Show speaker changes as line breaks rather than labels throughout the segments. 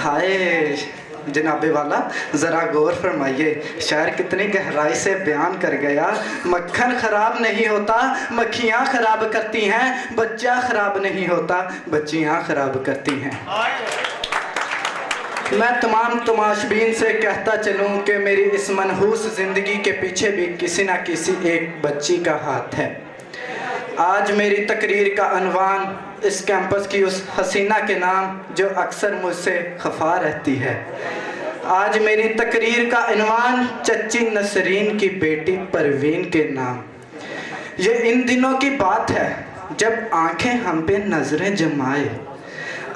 हाय जनाबे वाला, ज़रा गौर फरमाइए, शायर कितनी गहराई से बयान कर गया। मक्खन ख़राब नहीं होता, मक्खियाँ ख़राब करती हैं, बच्चा ख़राब नहीं होता, बच्चियाँ ख़राब करती हैं। मैं तमाम तमाशबीन से कहता चलूँ कि मेरी इस मनहूस ज़िंदगी के पीछे भी किसी न किसी एक बच्ची का हाथ है। आज मेरी तकरीर का अनवान इस कैंपस की उस हसीना के नाम जो अक्सर मुझसे खफा रहती है। आज मेरी तकरीर का अनवान चच्ची नसरीन की बेटी परवीन के नाम। ये इन दिनों की बात है जब आंखें हम पे नजरें जमाए,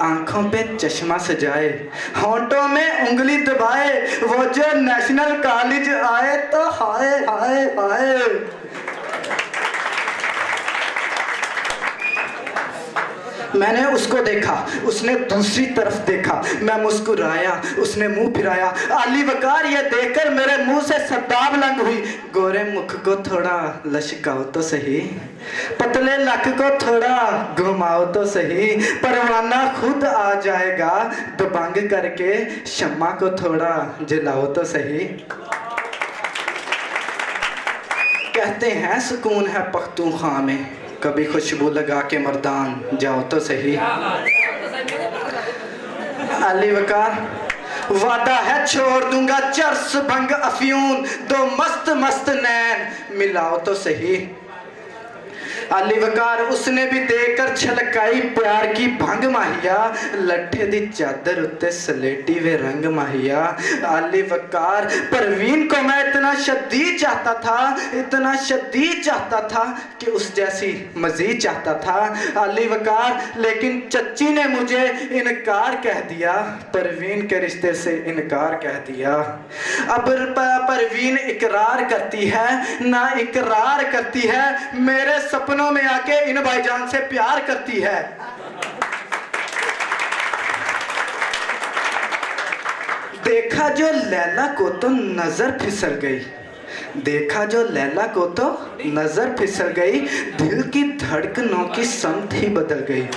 आंखों पे चश्मा सजाए, होंठों में उंगली दबाए, वो जो नेशनल कॉलेज आए तो हाय हाय हाय। मैंने उसको देखा, उसने दूसरी तरफ देखा, मैं मुस्कुराया, उसने मुंह फिराया। अली वकार ये देखकर मेरे मुंह से सद्दाब लंघ हुई। गोरे मुख को थोड़ा लचकाओ तो सही, पतले लक को थोड़ा घुमाओ तो सही, परवाना खुद आ जाएगा दबंग करके, शम्मा को थोड़ा जलाओ तो सही। कहते हैं सुकून है पख्तूनख्वा में, कभी खुशबू लगा के मर्दान जाओ तो सही। अली वकार वादा है छोड़ दूंगा चर्स भंग अफ्यून, दो मस्त मस्त नैन मिलाओ तो सही। अली वकार उसने भी देकर छलकाई प्यार की भंग माहिया, लट्ठे दी चादर उत्ते सलेटी वे रंग माहिया। अली वकार परवीन को मैं इतना शदीद चाहता था, इतना शदीद चाहता था कि उस जैसी मजीद चाहता था अली वकार, लेकिन चच्ची ने मुझे इनकार कह दिया, परवीन के रिश्ते से इनकार कह दिया। अब परवीन इकरार करती है ना इकरार करती है, मेरे सपनों में आके इन भाईजान से प्यार करती है। देखा जो लैला को तो नजर फिसल गई, देखा जो लैला को तो नजर फिसल गई, दिल की धड़कनों की समत ही बदल गई।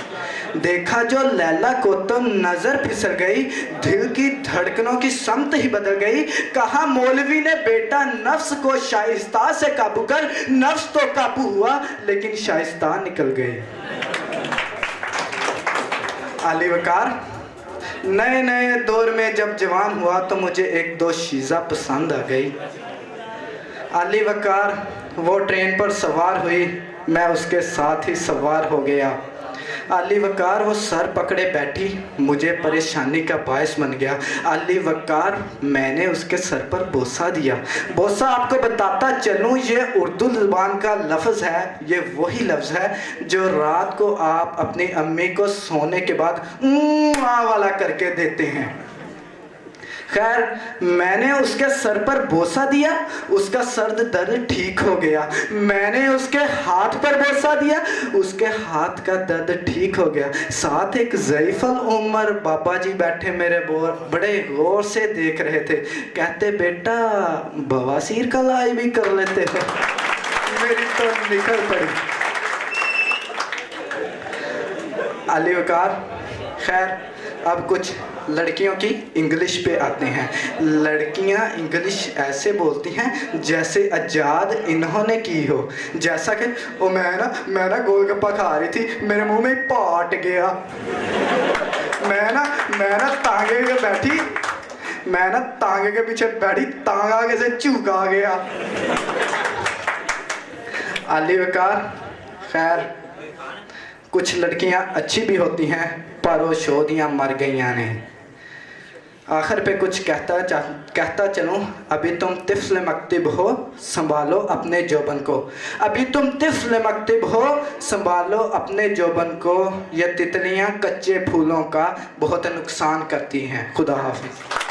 देखा जो लैला को तो नजर फिसल गई, दिल की धड़कनों की समत ही बदल गई। कहा मौलवी ने बेटा नफ्स को शाइस्ता से काबू कर, नफ्स तो काबू हुआ लेकिन शाइस्ता निकल गई। अली वकार नए नए दौर में जब जवान हुआ तो मुझे एक दो शीज़ा पसंद आ गई। अली वकार वो ट्रेन पर सवार हुई, मैं उसके साथ ही सवार हो गया। अली वकार वो सर पकड़े बैठी, मुझे परेशानी का बायस बन गया। अली वकार मैंने उसके सर पर बोसा दिया। बोसा आपको बताता चलूँ, ये उर्दू ज़ुबान का लफ्ज़ है, ये वही लफ्ज़ है जो रात को आप अपनी अम्मी को सोने के बाद वाला करके देते हैं। खैर मैंने उसके सर पर बोसा दिया, उसका सर्द दर्द ठीक हो गया। मैंने उसके हाथ पर बोसा दिया, उसके हाथ का दर्द ठीक हो गया। साथ एक ज़ईफ़ुल उम्र बाबा जी बैठे मेरे बड़े गौर से देख रहे थे। कहते बेटा बवासीर का इलाज भी कर लेते हो। मेरी तो निकल पड़ी। अली वकार खैर अब कुछ लड़कियों की इंग्लिश पे आते हैं। लड़कियां इंग्लिश ऐसे बोलती हैं जैसे आजाद इन्होंने की हो, जैसा कि ओ मैं ना गोलगप्पा खा रही थी, मेरे मुंह में पाट गया। मैं ना तांगे के बैठी, मैं ना तांगे के पीछे बैठी, तांगा आगे से चूका गया। अली वकार खैर कुछ लड़कियां अच्छी भी होती हैं पर वो शोधियाँ मर गईयां ने। आखिर पे कुछ कहता चलूँ, अभी तुम तिफ्ल मकतब हो संभालो अपने जोबन को, अभी तुम तिफ्ल मकतब हो संभालो अपने जोबन को, ये तितलियाँ कच्चे फूलों का बहुत नुकसान करती हैं। खुदा हाफिज़।